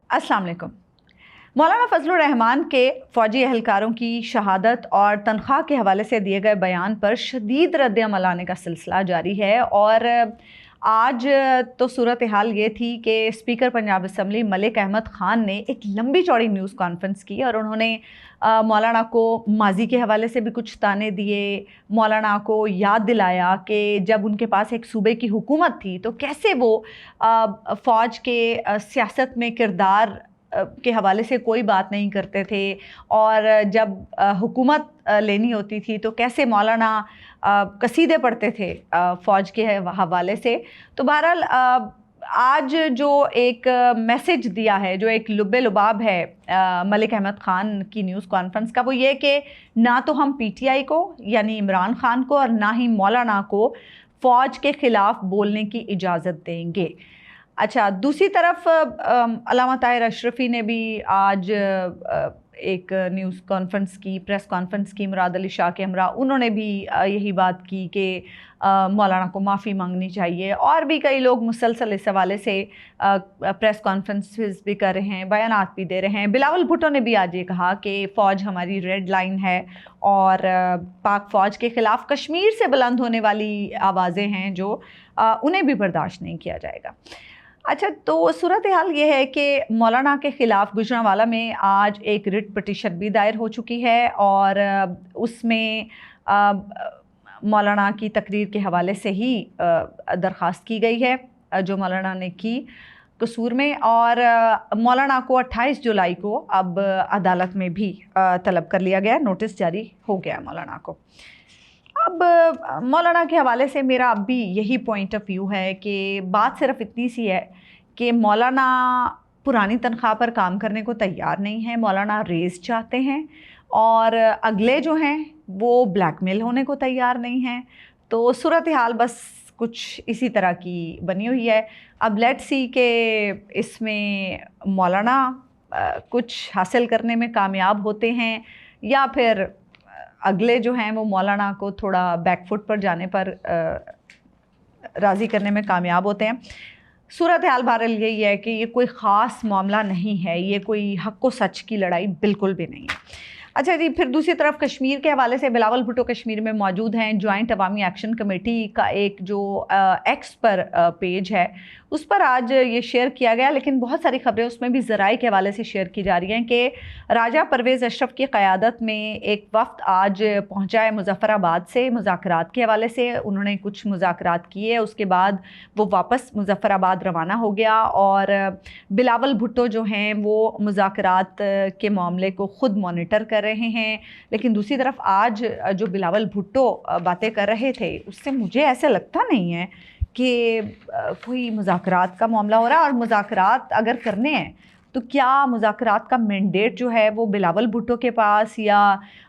अस्सलाम वालेकुम। मौलाना फजलुर रहमान के फ़ौजी एहलकारों की शहादत और तनख्वाह के हवाले से दिए गए बयान पर शदीद रद्द-ए-अमल आने का सिलसिला जारी है। और आज तो सूरत हाल ये थी कि स्पीकर पंजाब असम्बली मलिक अहमद ख़ान ने एक लंबी चौड़ी न्यूज़ कॉन्फ्रेंस की और उन्होंने मौलाना को माजी के हवाले से भी कुछ ताने दिए। मौलाना को याद दिलाया कि जब उनके पास एक सूबे की हुकूमत थी तो कैसे वो फ़ौज के सियासत में किरदार के हवाले से कोई बात नहीं करते थे, और जब हुकूमत लेनी होती थी तो कैसे मौलाना कसीदे पढ़ते थे फ़ौज के हवाले से। तो बहरहाल आज जो एक मैसेज दिया है, जो एक लुब्बे लुबाब है मलिक अहमद ख़ान की न्यूज़ कॉन्फ्रेंस का, वो ये कि ना तो हम PTI को यानी इमरान ख़ान को और ना ही मौलाना को फ़ौज के ख़िलाफ़ बोलने की इजाज़त देंगे। अच्छा, दूसरी तरफ अल्लामा ताहिर अशरफी ने भी आज एक न्यूज़ कॉन्फ्रेंस की, प्रेस कॉन्फ्रेंस की मुराद अली शाह के हमरा। उन्होंने भी यही बात की कि मौलाना को माफ़ी मांगनी चाहिए, और भी कई लोग मुसलसल इस हवाले से प्रेस कॉन्फ्रेंसेस भी कर रहे हैं, बयानात भी दे रहे हैं। बिलावल भुट्टो ने भी आज ये कहा कि फ़ौज हमारी रेड लाइन है और पाक फ़ौज के ख़िलाफ़ कश्मीर से बुलंद होने वाली आवाज़ें हैं जो उन्हें भी बर्दाश्त नहीं किया जाएगा। अच्छा, तो सूरत हाल ये है कि मौलाना के ख़िलाफ़ गुजरांवाला में आज एक रिट पिटीशन भी दायर हो चुकी है, और उसमें मौलाना की तकरीर के हवाले से ही दरख्वास्त की गई है जो मौलाना ने की कसूर में, और मौलाना को 28 जुलाई को अब अदालत में भी तलब कर लिया गया, नोटिस जारी हो गया मौलाना को। अब मौलाना के हवाले से मेरा अब भी यही पॉइंट ऑफ व्यू है कि बात सिर्फ इतनी सी है कि मौलाना पुरानी तनख्वाह पर काम करने को तैयार नहीं है। मौलाना रेज़ चाहते हैं, और अगले जो हैं वो ब्लैकमेल होने को तैयार नहीं हैं। तो सूरत हाल बस कुछ इसी तरह की बनी हुई है। अब लेट्स सी कि इसमें मौलाना कुछ हासिल करने में कामयाब होते हैं, या फिर अगले जो हैं वो मौलाना को थोड़ा बैकफुट पर जाने पर राज़ी करने में कामयाब होते हैं। सूरत हाल बहरहाल यही है कि ये कोई ख़ास मामला नहीं है, ये कोई हक़ व सच की लड़ाई बिल्कुल भी नहीं है। अच्छा जी, फिर दूसरी तरफ कश्मीर के हवाले से बिलावल भुट्टो कश्मीर में मौजूद हैं। जॉइंट अवामी एक्शन कमेटी का एक जो एक्स पर पेज है उस पर आज ये शेयर किया गया, लेकिन बहुत सारी खबरें उसमें भी ज़राए के हवाले से शेयर की जा रही हैं कि राजा परवेज़ अशरफ की क़यादत में एक वफ़द आज पहुंचा है मुज़फ़्फ़राबाद से मुज़ाकरात के हवाले से। उन्होंने कुछ मुज़ाकरात किए, उसके बाद वो वापस मुज़फ़्फ़राबाद रवाना हो गया, और बिलावल भुट्टो जो हैं वो मुज़ाकरात के मामले को ख़ुद मॉनिटर कर रहे हैं। लेकिन दूसरी तरफ आज जो बिलावल भुट्टो बातें कर रहे थे उससे मुझे ऐसा लगता नहीं है कि कोई मुज़ाकरात का मामला हो रहा है। और मुज़ाकरात अगर करने हैं तो क्या मुज़ाकरात का मैंडेट जो है वो बिलावल भुट्टो के पास या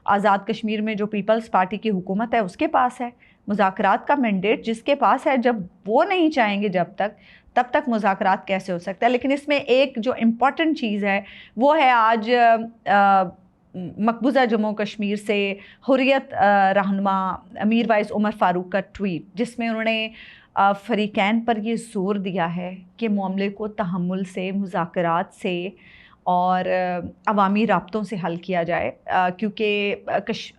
आज़ाद कश्मीर में जो पीपल्स पार्टी की हुकूमत है उसके पास है? मुज़ाकरात का मैंडेट जिसके पास है, जब वो नहीं चाहेंगे तब तक मुज़ाकरात कैसे हो सकता है? लेकिन इसमें एक जो इम्पॉर्टेंट चीज़ है वो है आज मकबूजा जम्मू कश्मीर से हुर्रियत रहनुमा अमीर वाइस उमर फ़ारूक का ट्वीट, जिसमें उन्होंने फ़रीक़ैन पर ये ज़ोर दिया है कि मामले को तहम्मुल से, मुज़ाकरात से और अवामी राब्तों से हल किया जाए, क्योंकि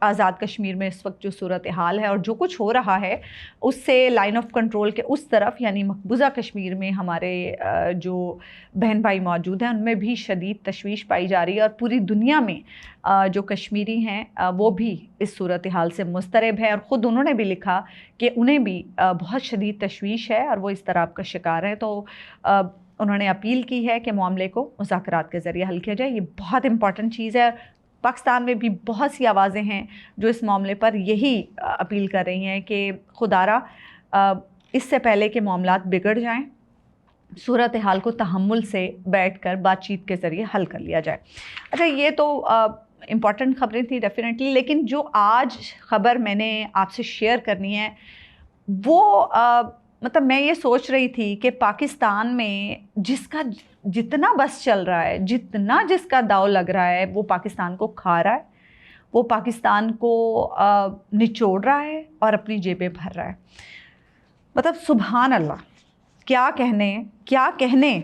आज़ाद कश्मीर में इस वक्त जो सूरत हाल है और जो कुछ हो रहा है उससे लाइन ऑफ कंट्रोल के उस तरफ यानी मकबूजा कश्मीर में हमारे जो बहन भाई मौजूद हैं उनमें भी शदीद तशवीश पाई जा रही है, और पूरी दुनिया में जो कश्मीरी हैं वो भी इस सूरत हाल से मुस्तरब है। और ख़ुद उन्होंने भी लिखा कि उन्हें भी बहुत शदीद तशवीश है और वो इस तरह का शिकार है। तो उन्होंने अपील की है कि मामले को मुज़ाकरात के ज़रिए हल किया जाए। ये बहुत इंपॉर्टेंट चीज़ है। पाकिस्तान में भी बहुत सी आवाज़ें हैं जो इस मामले पर यही अपील कर रही हैं कि खुदारा इससे पहले कि मामलात बिगड़ जाएं, सूरत हाल को तहम्मुल से बैठकर बातचीत के ज़रिए हल कर लिया जाए। अच्छा, ये तो इम्पॉर्टेंट खबरें थी डेफिनेटली, लेकिन जो आज ख़बर मैंने आपसे शेयर करनी है वो मतलब मैं ये सोच रही थी कि पाकिस्तान में जिसका जितना बस चल रहा है, जितना जिसका दाव लग रहा है, वो पाकिस्तान को खा रहा है, वो पाकिस्तान को निचोड़ रहा है और अपनी जेबें भर रहा है। मतलब सुभान अल्लाह, क्या कहने।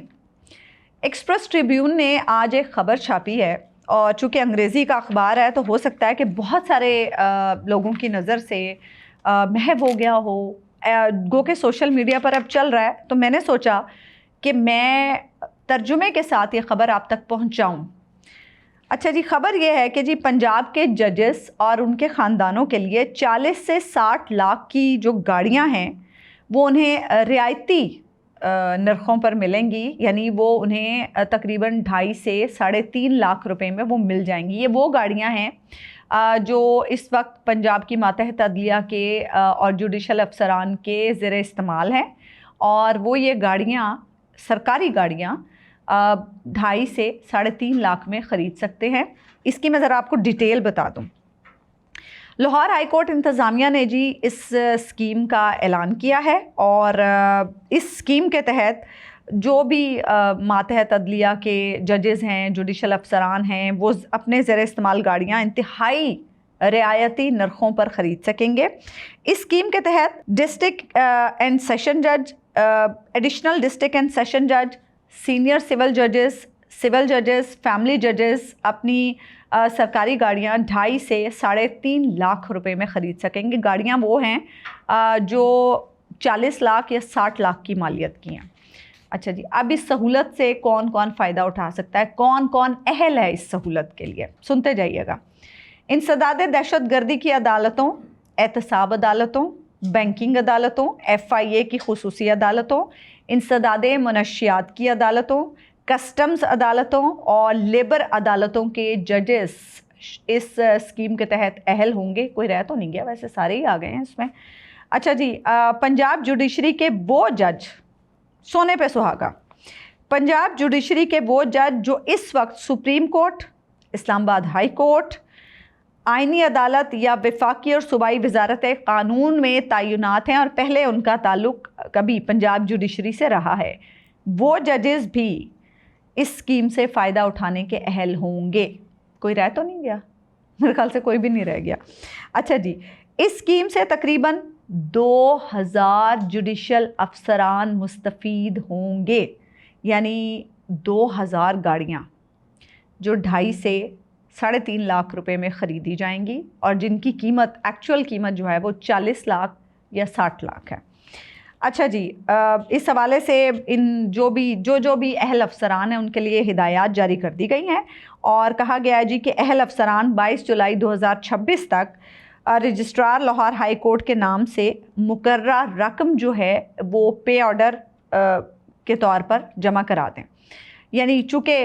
एक्सप्रेस ट्रिब्यून ने आज एक ख़बर छापी है, और चूँकि अंग्रेज़ी का अखबार है तो हो सकता है कि बहुत सारे लोगों की नज़र से महव हो गया हो, गो के सोशल मीडिया पर अब चल रहा है, तो मैंने सोचा कि मैं तर्जुमे के साथ ये ख़बर आप तक पहुँचाऊँ। अच्छा जी, ख़बर ये है कि जी पंजाब के जजेस और उनके ख़ानदानों के लिए 40 से 60 लाख की जो गाड़ियाँ हैं वो उन्हें रियायती नरखों पर मिलेंगी, यानी वो उन्हें तकरीबन 2.5 से 3.5 लाख रुपए में वो मिल जाएंगी। ये वो गाड़ियाँ हैं जो इस वक्त पंजाब की मातहत अदलिया के और जुडिशल अफसरान के ज़ेरे इस्तेमाल हैं, और वो ये गाड़ियाँ, सरकारी गाड़ियाँ 2.5 से 3.5 लाख में ख़रीद सकते हैं। इसकी मैं ज़रा आपको डिटेल बता दूँ। लाहौर हाई कोर्ट इंतज़ामिया ने जी इस स्कीम का ऐलान किया है, और इस स्कीम के तहत जो भी मातहत अदलिया के जजेज़ हैं, जुडिशल अफसरान हैं, वो अपने ज़ेरे इस्तेमाल गाड़ियाँ इंतहाई रियायती नरखों पर ख़रीद सकेंगे। इस स्कीम के तहत डिस्ट्रिक्ट एंड सेशन जज, एडिशनल डिस्ट्रिक्ट एंड सेशन जज, सीनियर सिविल जजेस, फैमिली जजेस अपनी सरकारी गाड़ियाँ 2.5 से 3.5 लाख रुपए में ख़रीद सकेंगे। गाड़ियाँ वो हैं जो 40 लाख या 60 लाख की मालियत की हैं। अच्छा जी, अब इस सहूलत से कौन कौन फ़ायदा उठा सकता है, कौन कौन अहल है इस सहूलत के लिए, सुनते जाइएगा। इंसदाद दहशत गर्दी की अदालतों, एहतसाब अदालतों, बैंकिंग अदालतों, FIA की खुसूसी अदालतों, इंसदाद मनशियात की अदालतों, कस्टम्स अदालतों और लेबर अदालतों के जजेस इस स्कीम के तहत अहल होंगे। कोई रह तो नहीं गया, वैसे सारे ही आ गए हैं इसमें। अच्छा जी, पंजाब जुडिशरी के वो जज, सोने पे सुहागा, पंजाब जुडिशरी के वो जज जो इस वक्त supreme court, Islamabad high court, आइनी अदालत या वफाकी और सूबाई वजारत कानून में तैनात हैं और पहले उनका ताल्लुक कभी पंजाब जुडिशरी से रहा है, वो जजेस भी इस स्कीम से फ़ायदा उठाने के अहल होंगे। कोई रह तो नहीं गया, मेरे ख्याल से कोई भी नहीं रह गया। अच्छा जी, इस स्कीम से तकरीबन 2000 जुडिशल अफसरान मुस्तफ़ीद होंगे, यानी 2000 गाड़ियाँ जो 2.5 से 3.5 लाख रुपए में ख़रीदी जाएंगी, और जिनकी कीमत, एक्चुअल कीमत जो है वो 40 लाख या 60 लाख है। अच्छा जी, इस हवाले से इन जो भी अहल अफसरान हैं उनके लिए हिदायत जारी कर दी गई हैं, और कहा गया है जी कि अहल अफसरान 22 जुलाई 2026 तक रजिस्ट्रार लाहौर हाई कोर्ट के नाम से मुकर्रा रकम जो है वो पे ऑर्डर के तौर पर जमा करा दें। यानी चूँकि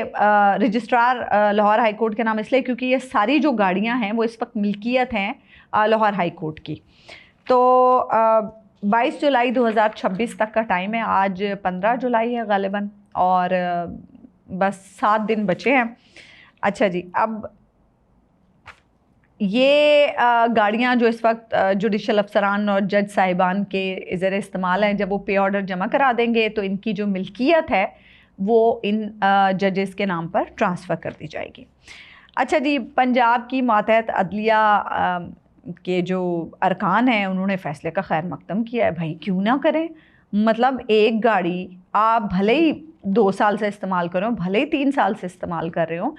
रजिस्ट्रार लाहौर हाई कोर्ट के नाम इसलिए क्योंकि ये सारी जो गाड़ियाँ हैं वो इस वक्त मिल्कियत हैं लाहौर हाई कोर्ट की। तो 22 जुलाई 2026 तक का टाइम है, आज 15 जुलाई है ग़ालिबन, और बस 7 दिन बचे हैं। अच्छा जी, अब ये गाड़ियाँ जो इस वक्त जुडिशल अफसरान और जज साहिबान के ज़रिए इस्तेमाल हैं, जब वो पे ऑर्डर जमा करा देंगे तो इनकी जो मिल्कियत है वो इन जजेस के नाम पर ट्रांसफ़र कर दी जाएगी। अच्छा जी, पंजाब की मातहत अदलिया के जो अरकान हैं उन्होंने फ़ैसले का खैर मकदम किया है। भाई क्यों ना करें, मतलब एक गाड़ी आप भले ही 2 साल से इस्तेमाल कर रहे हो, भले ही 3 साल से इस्तेमाल कर रहे हो।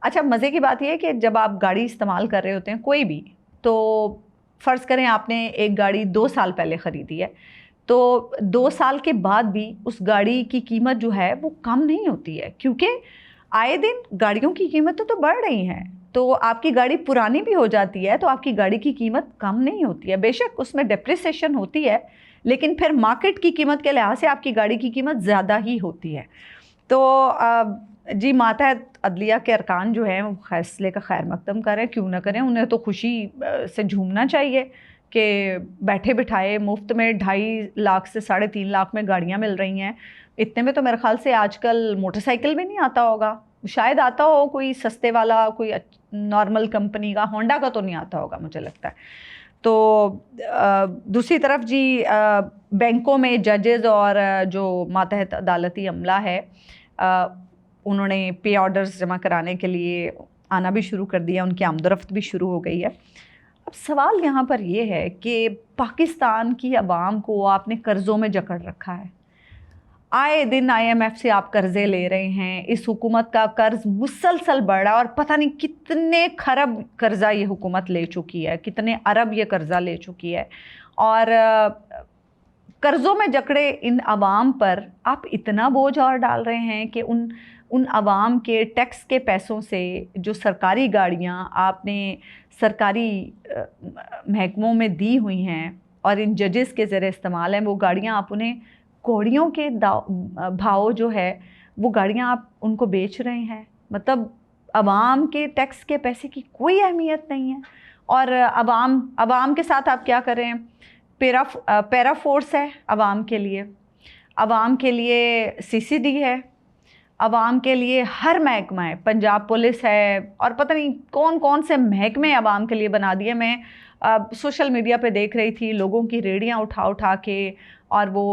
अच्छा, मज़े की बात यह है कि जब आप गाड़ी इस्तेमाल कर रहे होते हैं कोई भी, तो फ़र्ज़ करें आपने एक गाड़ी 2 साल पहले ख़रीदी है, तो 2 साल के बाद भी उस गाड़ी की कीमत जो है वो कम नहीं होती है, क्योंकि आए दिन गाड़ियों की कीमतें तो बढ़ रही हैं। तो आपकी गाड़ी पुरानी भी हो जाती है तो आपकी गाड़ी की कीमत कम नहीं होती है। बेशक उसमें डेप्रिसिएशन होती है, लेकिन फिर मार्केट की कीमत के लिहाज से आपकी गाड़ी की कीमत ज़्यादा ही होती है। तो जी, मातहत अदलिया के अरकान जो हैं वो फैसले का खैर मकदम करें, क्यों ना करें। उन्हें तो खुशी से झूमना चाहिए कि बैठे बिठाए मुफ्त में 2.5 लाख से 3.5 लाख में गाड़ियाँ मिल रही हैं। इतने में तो मेरे ख़्याल से आजकल मोटरसाइकिल भी नहीं आता होगा, शायद आता हो कोई सस्ते वाला, कोई नॉर्मल कंपनी का, होंडा का तो नहीं आता होगा मुझे लगता है। तो दूसरी तरफ जी, बैंकों में जजेज़ और जो मातहत अदालती अमला है उन्होंने पे ऑर्डर्स जमा कराने के लिए आना भी शुरू कर दिया, उनकी आमदरफ्त भी शुरू हो गई है। अब सवाल यहाँ पर ये है कि पाकिस्तान की आवाम को आपने कर्ज़ों में जकड़ रखा है, आए दिन IMF से आप कर्जे ले रहे हैं, इस हुकूमत का कर्ज मुसलसल बढ़ा और पता नहीं कितने खरब कर्जा ये हुकूमत ले चुकी है, कितने अरब ये कर्जा ले चुकी है। और कर्ज़ों में जकड़े इन अवाम पर आप इतना बोझ और डाल रहे हैं कि उन अवाम के टैक्स के पैसों से जो सरकारी गाड़ियां आपने सरकारी महकमों में दी हुई हैं और इन जजेस के ज़रिए इस्तेमाल हैं, वो गाड़ियां आप उन्हें कौड़ियों के भाव जो है वो गाड़ियां आप उनको बेच रहे हैं। मतलब अवाम के टैक्स के पैसे की कोई अहमियत नहीं है। और अवाम के साथ आप क्या कर रहे हैं? पैरा फोर्स है अवाम के लिए, अवाम के लिए CCD है, अवाम के लिए हर महकमा है, पंजाब पुलिस है और पता नहीं कौन कौन से महकमे अवाम के लिए बना दिए। मैं सोशल मीडिया पे देख रही थी लोगों की रेडियां उठा उठा के और वो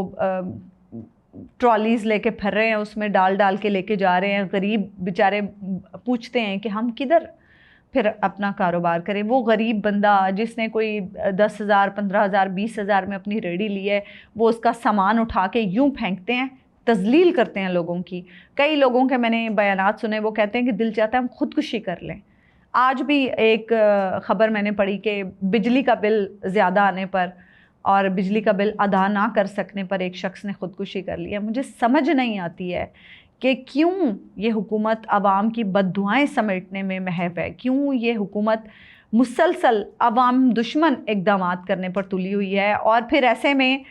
ट्रॉलीज़ लेके फिर रहे हैं, उसमें डाल डाल के लेके जा रहे हैं। गरीब बेचारे पूछते हैं कि हम किधर फिर अपना कारोबार करें। वो गरीब बंदा जिसने कोई 10,000, 15,000, 20,000 में अपनी रेडी ली है, वो उसका सामान उठा के यूं फेंकते हैं, तजलील करते हैं लोगों की। कई लोगों के मैंने बयानात सुने, वो कहते हैं कि दिल चाहता है हम खुदकुशी कर लें। आज भी एक ख़बर मैंने पढ़ी कि बिजली का बिल ज़्यादा आने पर और बिजली का बिल अदा ना कर सकने पर एक शख्स ने ख़ुदकुशी कर लिया। मुझे समझ नहीं आती है कि क्यों ये हुकूमत आवाम की बद्दुआएं समेटने में महव है, क्यों ये हुकूमत मुसलसल आवाम दुश्मन इक़दामात करने पर तुली हुई है। और फिर ऐसे में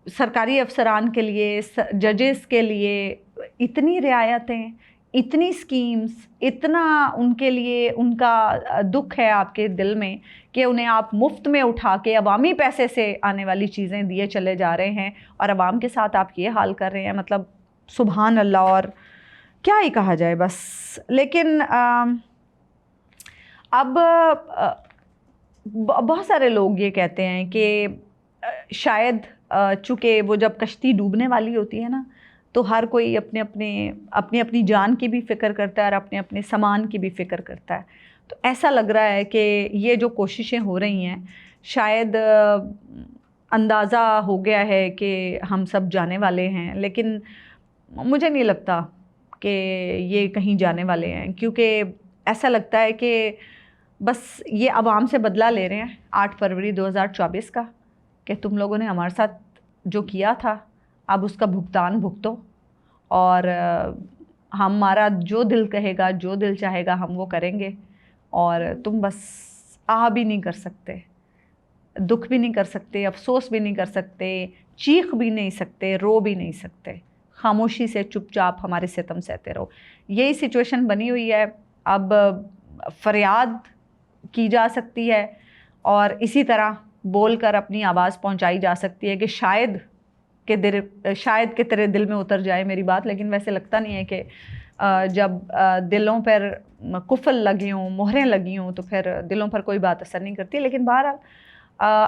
सरकारी अफसरान के लिए, जजेस के लिए इतनी रियायतें, इतनी स्कीम्स, इतना उनके लिए उनका दुख है आपके दिल में कि उन्हें आप मुफ्त में उठा के अवामी पैसे से आने वाली चीज़ें दिए चले जा रहे हैं और अवाम के साथ आप ये हाल कर रहे हैं। मतलब सुभान अल्लाह, और क्या ही कहा जाए बस। लेकिन अब बहुत सारे लोग ये कहते हैं कि शायद चूँकि वो जब कश्ती डूबने वाली होती है ना, तो हर कोई अपने अपनी जान की भी फ़िक्र करता है और अपने अपने सामान की भी फ़िक्र करता है। तो ऐसा लग रहा है कि ये जो कोशिशें हो रही हैं, शायद अंदाज़ा हो गया है कि हम सब जाने वाले हैं। लेकिन मुझे नहीं लगता कि ये कहीं जाने वाले हैं, क्योंकि ऐसा लगता है कि बस ये आवाम से बदला ले रहे हैं 8 फरवरी 2024 का, कि तुम लोगों ने हमारे साथ जो किया था अब उसका भुगतान भुगतो, और हमारा जो दिल कहेगा, जो दिल चाहेगा हम वो करेंगे, और तुम बस आह भी नहीं कर सकते, दुख भी नहीं कर सकते, अफसोस भी नहीं कर सकते, चीख भी नहीं सकते, रो भी नहीं सकते, खामोशी से चुपचाप हमारे सितम सहते रहो। यही सिचुएशन बनी हुई है। अब फरियाद की जा सकती है और इसी तरह बोलकर अपनी आवाज़ पहुंचाई जा सकती है कि शायद के तेरे दिल में उतर जाए मेरी बात। लेकिन वैसे लगता नहीं है कि जब दिलों पर कुफल लगी हों, मोहरें लगी हों, तो फिर दिलों पर कोई बात असर नहीं करती। लेकिन बहरहाल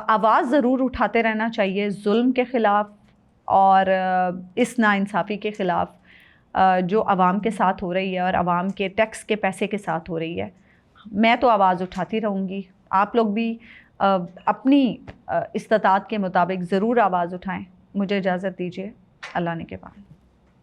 आवाज़ ज़रूर उठाते रहना चाहिए जुल्म के ख़िलाफ़ और इस नाइंसाफ़ी के ख़िलाफ़ जो आवाम के साथ हो रही है और आवाम के टैक्स के पैसे के साथ हो रही है। मैं तो आवाज़ उठाती रहूँगी, आप लोग भी अपनी इस्तिताअत के मुताबिक ज़रूर आवाज़ उठाएं। मुझे इजाज़त दीजिए, अल्लाह ने के बाद।